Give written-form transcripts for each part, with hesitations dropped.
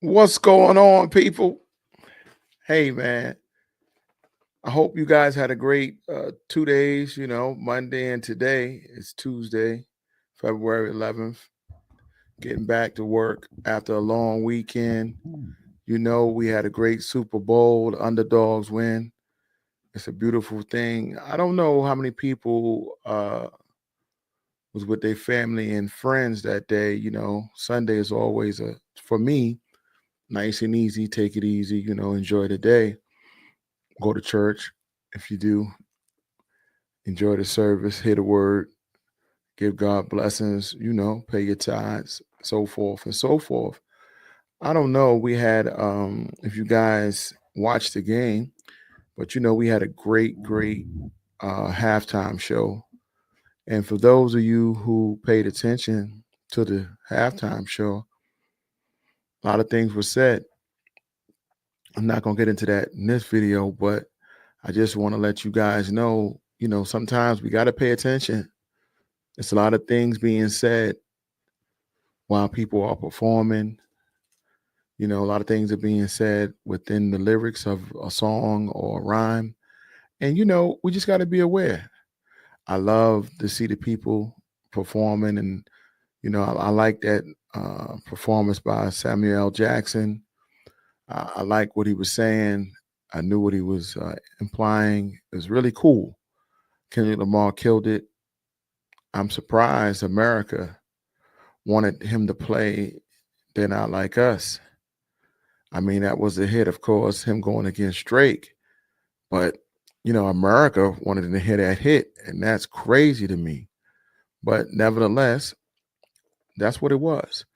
What's going on, people? Hey, man. I hope you guys had a great 2 days, Monday and today. It's Tuesday, February 11th. Getting back to work after a long weekend. We had a great Super Bowl. The underdogs win. It's a beautiful thing. I don't know how many people was with their family and friends that day. Sunday is always for me, nice and easy. Take it easy, enjoy the day. Go to church if you do. Enjoy the service, hear the word, give God blessings, pay your tithes, so forth and so forth. I don't know. We had if you guys watched the game, but we had a great halftime show. And for those of you who paid attention to the halftime show, a lot of things were said. I'm not gonna get into that in this video, but I just want to let you guys know, sometimes we got to pay attention. It's a lot of things being said while people are performing. A lot of things are being said within the lyrics of a song or a rhyme. And, we just got to be aware. I love to see the people performing. And, I like that performance by Samuel L. Jackson. I like what he was saying. I knew what he was implying. It was really cool. Kendrick Lamar killed it. I'm surprised America wanted him to play They're Not Like Us. I mean, that was a hit, of course, him going against Drake. But, America wanted him to hit that hit, and that's crazy to me. But nevertheless, that's what it was.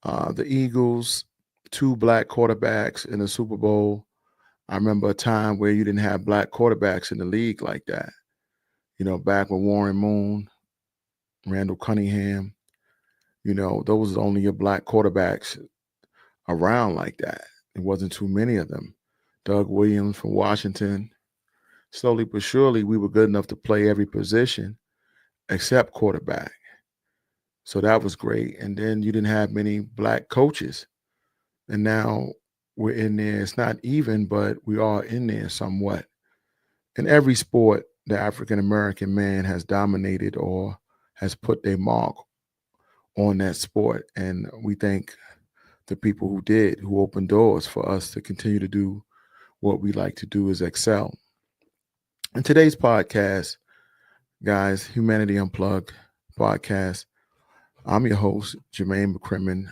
The Eagles, two black quarterbacks in the Super Bowl. I remember a time where you didn't have black quarterbacks in the league like that. Back with Warren Moon, Randall Cunningham, those are only your black quarterbacks around like that. It wasn't too many of them. Doug Williams from Washington. Slowly but surely, we were good enough to play every position except quarterback. So that was great. And then you didn't have many black coaches. And now we're in there. It's not even, but we are in there somewhat. In every sport, the African American man has dominated or has put their mark on that sport. And we thank the people who did, who opened doors for us to continue to do what we like to do is excel. In today's podcast, guys, Humanity Unplugged podcast, I'm your host, Jermaine McCrimmon.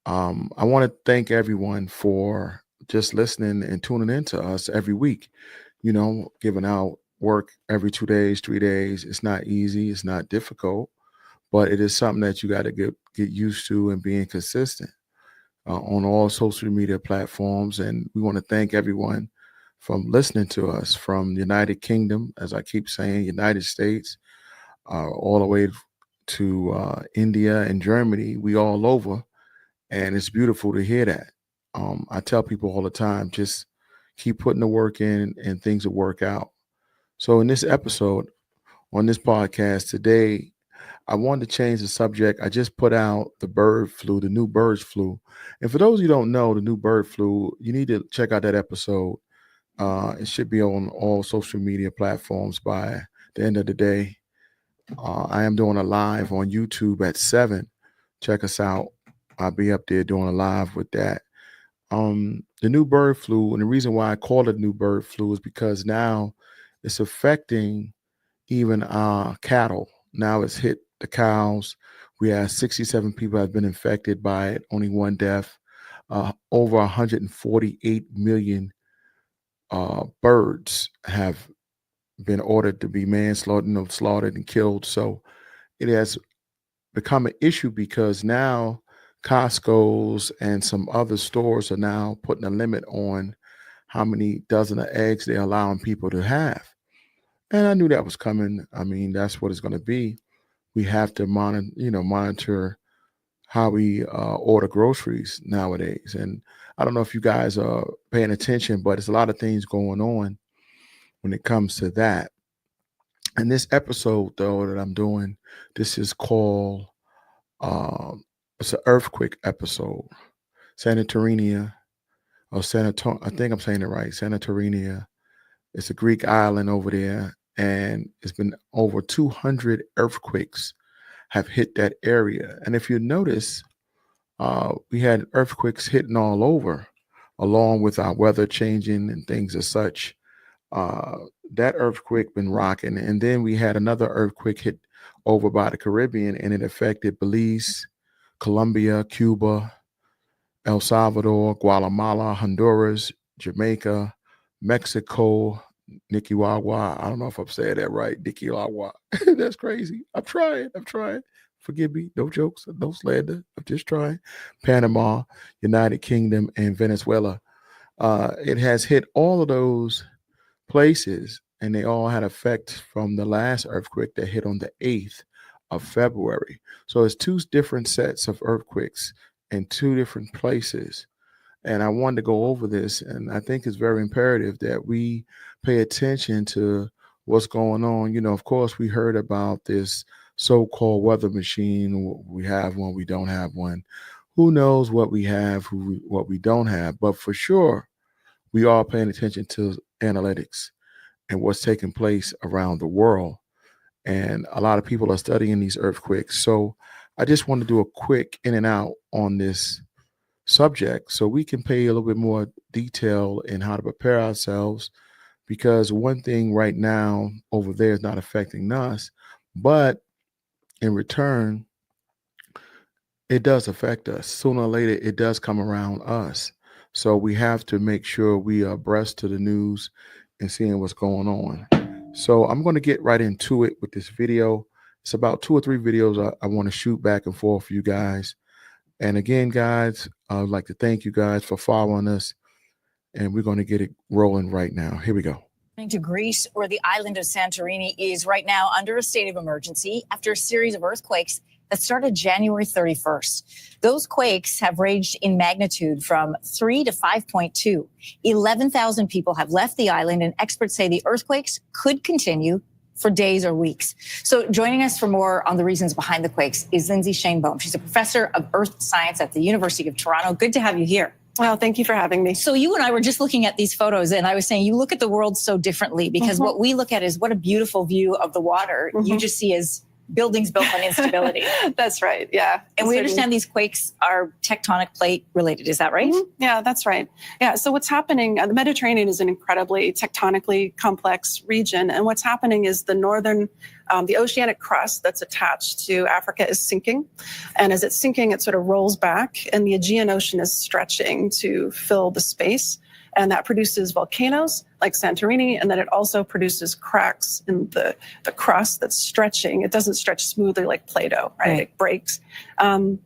I want to thank everyone for just listening and tuning in to us every week. Giving out work every 2 days, 3 days. It's not easy. It's not difficult, but it is something that you got to get used to and being consistent on all social media platforms. And we want to thank everyone from listening to us from the United Kingdom, as I keep saying, United States, all the way to India and Germany. We all over. And it's beautiful to hear that. I tell people all the time, just keep putting the work in and things will work out. So in this episode, on this podcast today, I wanted to change the subject. I just put out the bird flu, the new bird flu. And for those of you who don't know, the new bird flu, you need to check out that episode. It should be on all social media platforms by the end of the day. I am doing a live on YouTube at 7. Check us out. I'll be up there doing a live with that. The new bird flu, and the reason why I call it new bird flu is because now it's affecting even our cattle. Now it's hit the cows. We have 67 people have been infected by it, only one death. Over 148 million birds have been ordered to be manslaughtered, slaughtered and killed. So it has become an issue because now Costco's and some other stores are now putting a limit on how many dozen of eggs they're allowing people to have. And I knew that was coming. I mean, that's what it's going to be. We have to monitor how we order groceries nowadays. And I don't know if you guys are paying attention, but there's a lot of things going on when it comes to that. And this episode, though, that I'm doing, this is called, it's an earthquake episode. Santorini, or I think I'm saying it right, Santorini. It's a Greek island over there, and it's been over 200 earthquakes have hit that area. And if you notice, we had earthquakes hitting all over, along with our weather changing and things as such. That earthquake been rocking, and then we had another earthquake hit over by the Caribbean, and it affected Belize, Colombia, Cuba, El Salvador, Guatemala, Honduras, Jamaica, Mexico, Nicaragua. I don't know if I'm saying that right. Nicaragua. That's crazy. I'm trying. Forgive me. No jokes. No slander. I'm just trying. Panama, United Kingdom, and Venezuela. It has hit all of those places, and they all had effect from the last earthquake that hit on the 8th of February. So it's two different sets of earthquakes in two different places. And I wanted to go over this, and I think it's very imperative that we pay attention to what's going on. You know, of course, we heard about this so-called weather machine. We have one, we don't have one. Who knows what we have, what we don't have. But for sure, we are paying attention to analytics and what's taking place around the world. And a lot of people are studying these earthquakes. So I just want to do a quick in and out on this subject so we can pay a little bit more detail in how to prepare ourselves, because one thing right now over there is not affecting us, but in return, it does affect us. Sooner or later, it does come around us. So we have to make sure we are abreast to the news and seeing what's going on. So I'm going to get right into it with this video. It's about 2 or 3 videos I want to shoot back and forth for you guys. And again, guys, I would like to thank you guys for following us. And we're going to get it rolling right now. Here we go. To Greece, where the island of Santorini is right now under a state of emergency after a series of earthquakes that started January 31st. Those quakes have ranged in magnitude from 3 to 5.2. 11,000 people have left the island, and experts say the earthquakes could continue for days or weeks. So joining us for more on the reasons behind the quakes is Lindsay Shanebaum. She's a professor of earth science at the University of Toronto. Good to have you here. Well, thank you for having me. So you and I were just looking at these photos, and I was saying you look at the world so differently, because what we look at is what a beautiful view of the water. You just see as buildings built on instability. That's right. Yeah. And we understand these quakes are tectonic plate related. Is that right? Yeah, that's right. Yeah. So what's happening, the Mediterranean is an incredibly tectonically complex region. And what's happening is the oceanic crust that's attached to Africa is sinking. And as it's sinking, it sort of rolls back, and the Aegean Ocean is stretching to fill the space. And that produces volcanoes like Santorini, and then it also produces cracks in the crust that's stretching. It doesn't stretch smoothly like Play-Doh, right? It breaks. And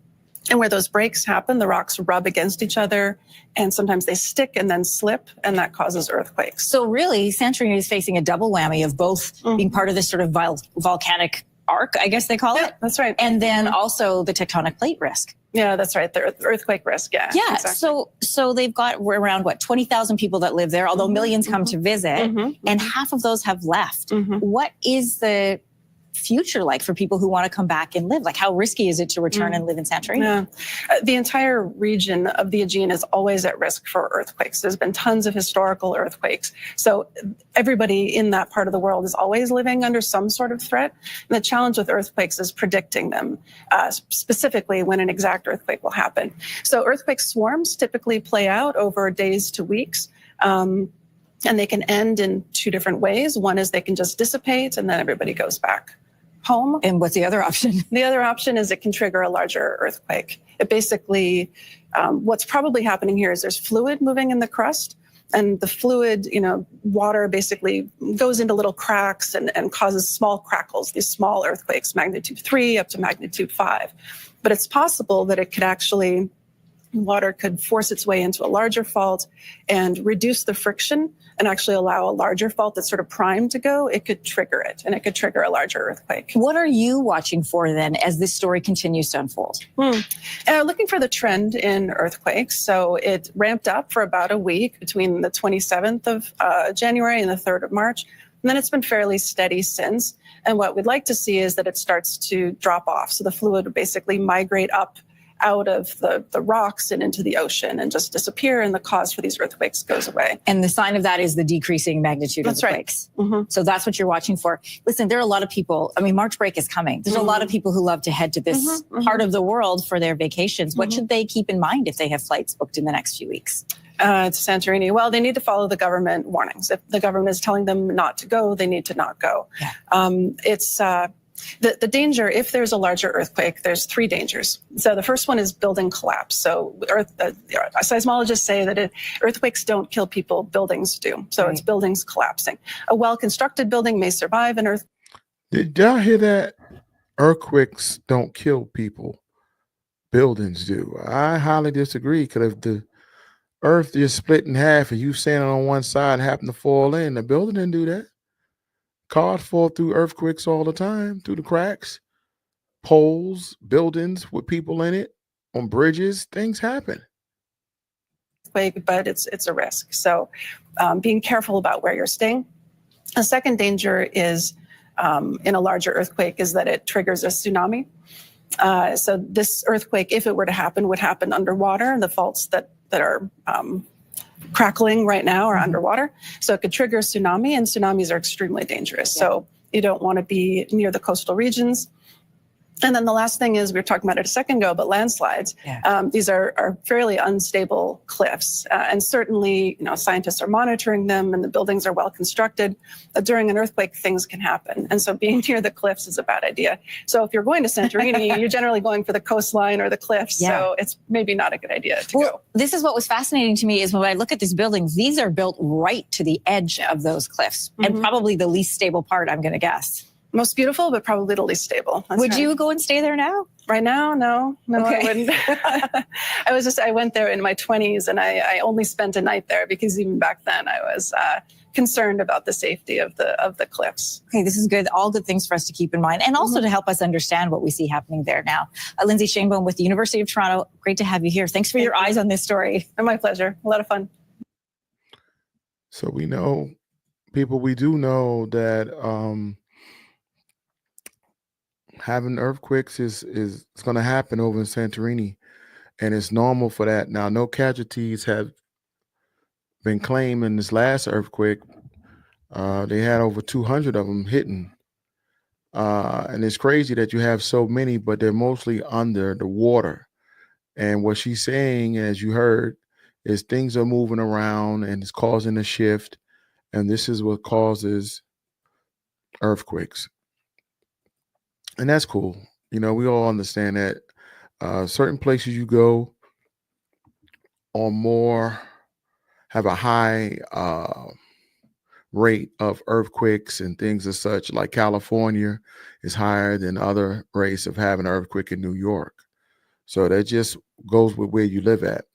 where those breaks happen, the rocks rub against each other, and sometimes they stick and then slip, and that causes earthquakes. So really, Santorini is facing a double whammy of both being part of this sort of volcanic arc, I guess they call it. That's right. And then also the tectonic plate risk. Yeah, that's right. The earthquake risk. Yeah. Yeah. Exactly. So they've got around 20,000 people that live there, although millions come to visit, and half of those have left. What is the future like for people who want to come back and live? Like, how risky is it to return and live in Santorini? Yeah. The entire region of the Aegean is always at risk for earthquakes. There's been tons of historical earthquakes. So everybody in that part of the world is always living under some sort of threat. And the challenge with earthquakes is predicting them, specifically when an exact earthquake will happen. So earthquake swarms typically play out over days to weeks. And they can end in 2 different ways. One is they can just dissipate, and then everybody goes back home. And what's the other option? The other option is it can trigger a larger earthquake. It basically, what's probably happening here is there's fluid moving in the crust, and the fluid, water basically goes into little cracks and causes small crackles, these small earthquakes, magnitude 3 up to magnitude 5. But it's possible that it could actually, water could force its way into a larger fault and reduce the friction and actually allow a larger fault that's sort of primed to go. It could trigger it, and it could trigger a larger earthquake. What are you watching for then as this story continues to unfold? Looking for the trend in earthquakes. So it ramped up for about a week between the 27th of January and the 3rd of March. And then it's been fairly steady since. And what we'd like to see is that it starts to drop off. So the fluid would basically migrate up out of the rocks and into the ocean and just disappear, and the cause for these earthquakes goes away. And the sign of that is the decreasing magnitude That's of the right. quakes. Mm-hmm. So that's what you're watching for. Listen, there are a lot of people. I mean, March break is coming. There's a lot of people who love to head to this part of the world for their vacations. What should they keep in mind if they have flights booked in the next few weeks? To Santorini. Well, they need to follow the government warnings. If the government is telling them not to go, they need to not go. Yeah. It's the danger, if there's a larger earthquake, there's three dangers. So the first one is building collapse. So seismologists say that earthquakes don't kill people, buildings do. So it's buildings collapsing. A well-constructed building may survive an earthquake. Did y'all hear that? Earthquakes don't kill people, buildings do. I highly disagree, because if the earth is split in half and you standing on one side and happen to fall in, the building didn't do that. Cars fall through earthquakes all the time, through the cracks, poles, buildings with people in it, on bridges, things happen. But it's a risk. So being careful about where you're staying. A second danger is in a larger earthquake is that it triggers a tsunami. So this earthquake, if it were to happen, would happen underwater. The faults that are crackling right now are underwater. So it could trigger a tsunami, and tsunamis are extremely dangerous. Yeah. So you don't want to be near the coastal regions. And then the last thing is, we were talking about it a second ago, but landslides. Yeah. These are fairly unstable cliffs. And certainly, scientists are monitoring them, and the buildings are well constructed. During an earthquake, things can happen. And so being near the cliffs is a bad idea. So if you're going to Santorini, you're generally going for the coastline or the cliffs. Yeah. So it's maybe not a good idea to go. This is what was fascinating to me, is when I look at these buildings, these are built right to the edge of those cliffs, and probably the least stable part, I'm going to guess. Most beautiful, but probably the least stable. Would you go and stay there now? Right now? No, okay. I wouldn't. I went there in my 20s, and I only spent a night there because even back then I was concerned about the safety of the cliffs. Okay, this is good. All good things for us to keep in mind, and also to help us understand what we see happening there now. Lindsay Shainbone with the University of Toronto. Great to have you here. Thanks for your eyes on this story. My pleasure. A lot of fun. So we know, people, we do know that having earthquakes is going to happen over in Santorini, and it's normal for that. Now, no casualties have been claimed in this last earthquake. They had over 200 of them hitting, and it's crazy that you have so many, but they're mostly under the water. And what she's saying, as you heard, is things are moving around and it's causing a shift, and this is what causes earthquakes. And that's cool. We all understand that certain places you go have a high rate of earthquakes and things as such. Like California is higher than other rates of having an earthquake in New York. So that just goes with where you live at.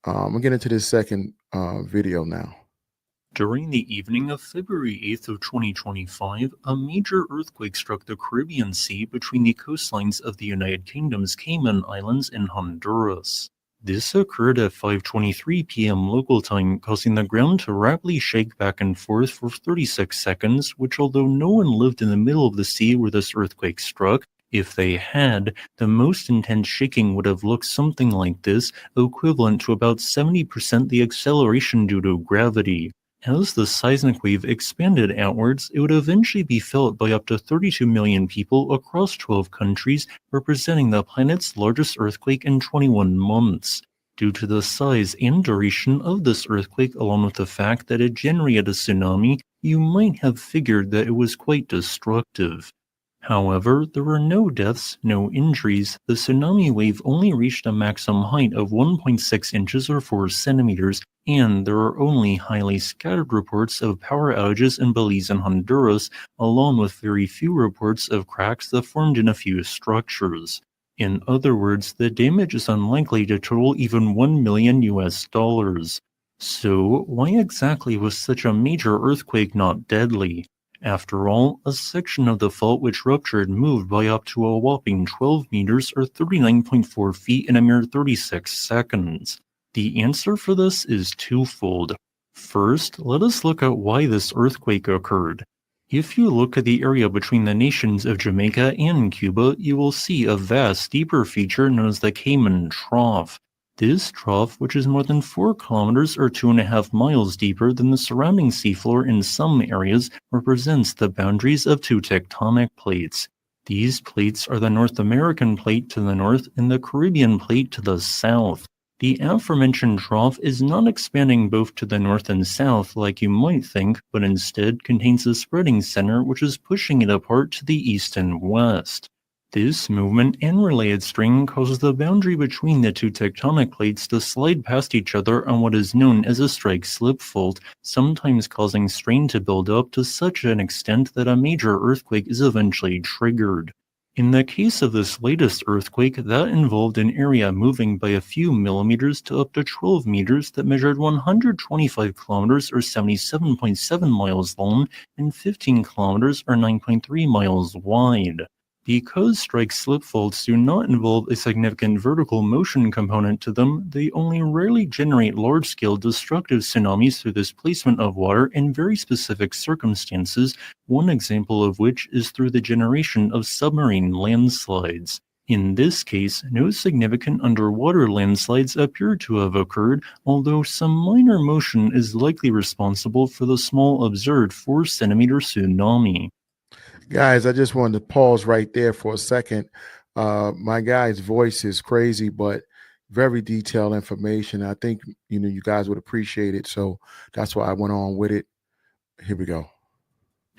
I'm gonna get into this second video now. During the evening of February 8th of 2025, a major earthquake struck the Caribbean Sea between the coastlines of the United Kingdom's Cayman Islands and Honduras. This occurred at 5:23 p.m. local time, causing the ground to rapidly shake back and forth for 36 seconds, which, although no one lived in the middle of the sea where this earthquake struck, if they had, the most intense shaking would have looked something like this, equivalent to about 70% the acceleration due to gravity. As the seismic wave expanded outwards, it would eventually be felt by up to 32 million people across 12 countries, representing the planet's largest earthquake in 21 months. Due to the size and duration of this earthquake, along with the fact that it generated a tsunami, you might have figured that it was quite destructive. However, there were no deaths, no injuries. The tsunami wave only reached a maximum height of 1.6 inches or 4 centimeters, and there are only highly scattered reports of power outages in Belize and Honduras, along with very few reports of cracks that formed in a few structures. In other words, the damage is unlikely to total even $1 million. So, why exactly was such a major earthquake not deadly? After all, a section of the fault which ruptured moved by up to a whopping 12 meters or 39.4 feet in a mere 36 seconds. The answer for this is twofold. First, let us look at why this earthquake occurred. If you look at the area between the nations of Jamaica and Cuba, you will see a vast, deeper feature known as the Cayman Trough. This trough, which is more than 4 kilometers or 2.5 miles deeper than the surrounding seafloor in some areas, represents the boundaries of 2 tectonic plates. These plates are the North American plate to the north and the Caribbean plate to the south. The aforementioned trough is not expanding both to the north and south like you might think, but instead contains a spreading center which is pushing it apart to the east and west. This movement and related strain causes the boundary between the 2 tectonic plates to slide past each other on what is known as a strike-slip fault, sometimes causing strain to build up to such an extent that a major earthquake is eventually triggered. In the case of this latest earthquake, that involved an area moving by a few millimeters to up to 12 meters that measured 125 kilometers or 77.7 miles long and 15 kilometers or 9.3 miles wide. Because strike-slip faults do not involve a significant vertical motion component to them, they only rarely generate large-scale destructive tsunamis through displacement of water in very specific circumstances, one example of which is through the generation of submarine landslides. In this case, no significant underwater landslides appear to have occurred, although some minor motion is likely responsible for the small observed 4-centimeter tsunami. Guys, I just wanted to pause right there for a second. My guy's voice is crazy, but very detailed information. I think you guys would appreciate it, so that's why I went on with it. Here we go.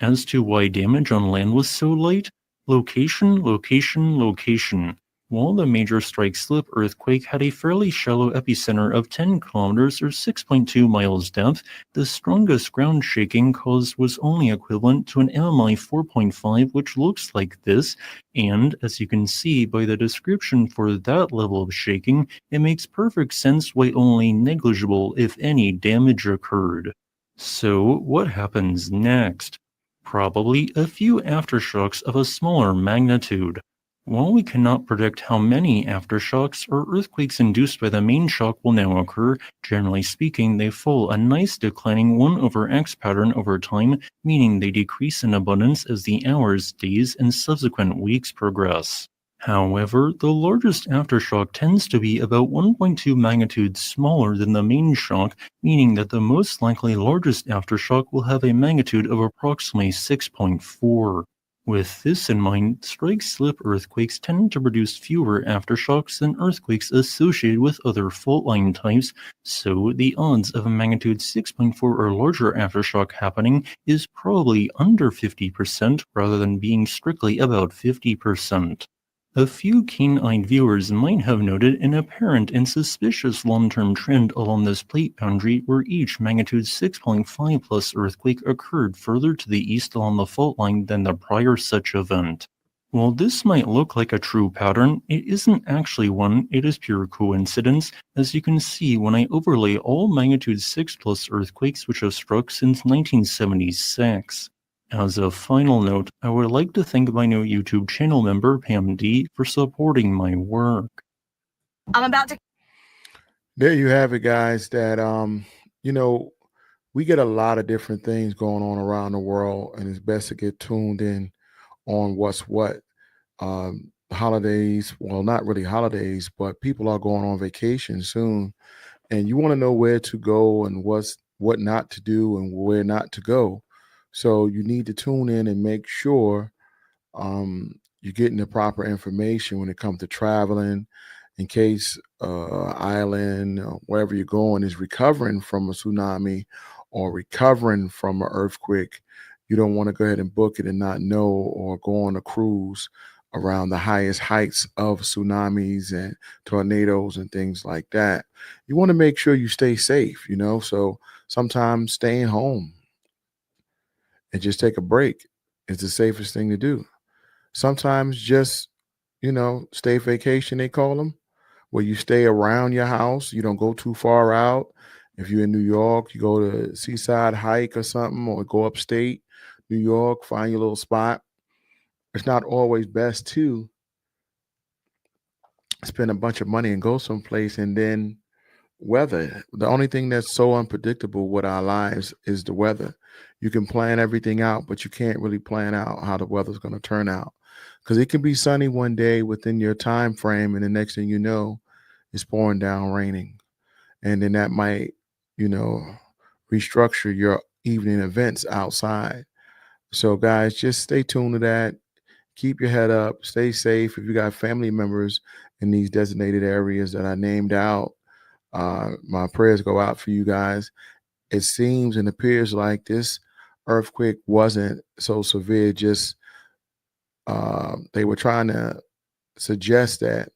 As to why damage on land was so light, location, location, location. While the major strike-slip earthquake had a fairly shallow epicenter of 10 kilometers or 6.2 miles depth, the strongest ground shaking caused was only equivalent to an MMI 4.5, which looks like this, and, as you can see by the description for that level of shaking, it makes perfect sense why only negligible, if any, damage occurred. So, what happens next? Probably a few aftershocks of a smaller magnitude. While we cannot predict how many aftershocks or earthquakes induced by the main shock will now occur, generally speaking, they follow a nice declining 1/x pattern over time, meaning they decrease in abundance as the hours, days, and subsequent weeks progress. However, the largest aftershock tends to be about 1.2 magnitudes smaller than the main shock, meaning that the most likely largest aftershock will have a magnitude of approximately 6.4. With this in mind, strike-slip earthquakes tend to produce fewer aftershocks than earthquakes associated with other fault line types, so the odds of a magnitude 6.4 or larger aftershock happening is probably under 50% rather than being strictly about 50%. A few keen-eyed viewers might have noted an apparent and suspicious long-term trend along this plate boundary where each magnitude 6.5 plus earthquake occurred further to the east along the fault line than the prior such event. While this might look like a true pattern, it isn't actually one, it is pure coincidence, as you can see when I overlay all magnitude 6 plus earthquakes which have struck since 1976. As a final note, I would like to thank my new YouTube channel member, Pam D, for supporting my work. There you have it, guys. That we get a lot of different things going on around the world, and it's best to get tuned in on what's what. Holidays, well, not really holidays, but people are going on vacation soon, and you want to know where to go and what not to do and where not to go. So you need to tune in and make sure you're getting the proper information when it comes to traveling, in case island or wherever you're going is recovering from a tsunami or recovering from an earthquake. You don't want to go ahead and book it and not know, or go on a cruise around the highest heights of tsunamis and tornadoes and things like that. You want to make sure you stay safe, so sometimes staying home and just take a break is the safest thing to do. Sometimes just, stay vacation, they call them, where you stay around your house. You don't go too far out. If you're in New York, you go to Seaside Hike or something, or go upstate New York, find your little spot. It's not always best to spend a bunch of money and go someplace and then weather. The only thing that's so unpredictable with our lives is the weather. You can plan everything out, but you can't really plan out how the weather's going to turn out, because it can be sunny one day within your time frame, and the next thing you know, it's pouring down raining. And then that might, restructure your evening events outside. So guys, just stay tuned to that. Keep your head up, stay safe. If you got family members in these designated areas that I named out, my prayers go out for you guys. It seems and appears like this earthquake wasn't so severe. Just they were trying to suggest that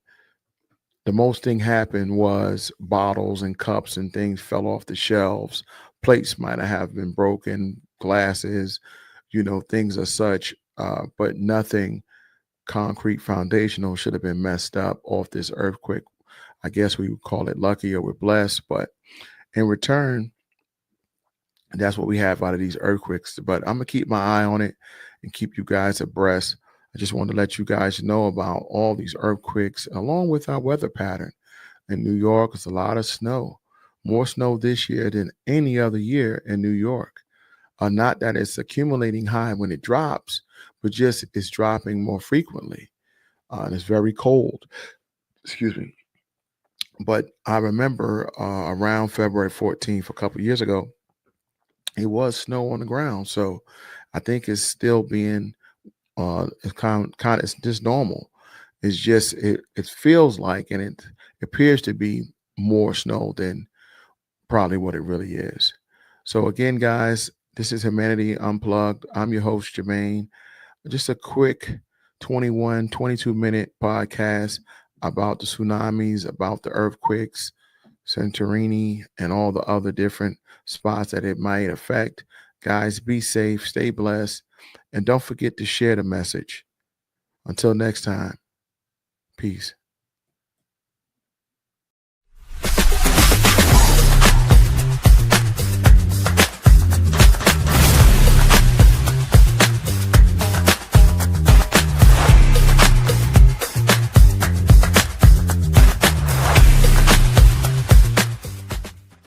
the most thing happened was bottles and cups and things fell off the shelves. Plates might have been broken, glasses, things as such, but nothing concrete foundational should have been messed up off this earthquake. I guess we would call it lucky or we're blessed, but in return, that's what we have out of these earthquakes. But I'm gonna keep my eye on it and keep you guys abreast. I just wanted to let you guys know about all these earthquakes along with our weather pattern. In New York, it's a lot of snow, more snow this year than any other year in New York. Not that it's accumulating high when it drops, but just it's dropping more frequently. And it's very cold. Excuse me. But I remember around February 14th, a couple of years ago, it was snow on the ground. So I think it's still being it's kind of it's just normal. It's just it feels like, and it appears to be more snow than probably what it really is. So again, guys, this is Humanity Unplugged. I'm your host, Jermaine. Just a quick 22-minute podcast about the tsunamis, about the earthquakes, Santorini, and all the other different spots that it might affect. Guys, be safe, stay blessed, and don't forget to share the message. Until next time, peace.